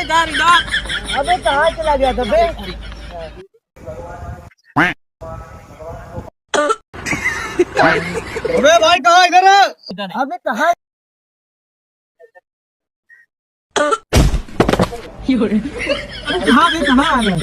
अबे कहाँ चला गया था बे? अबे भाई कहाँ इधर है? अबे कहाँ? कहाँ बे कहाँ आ गया?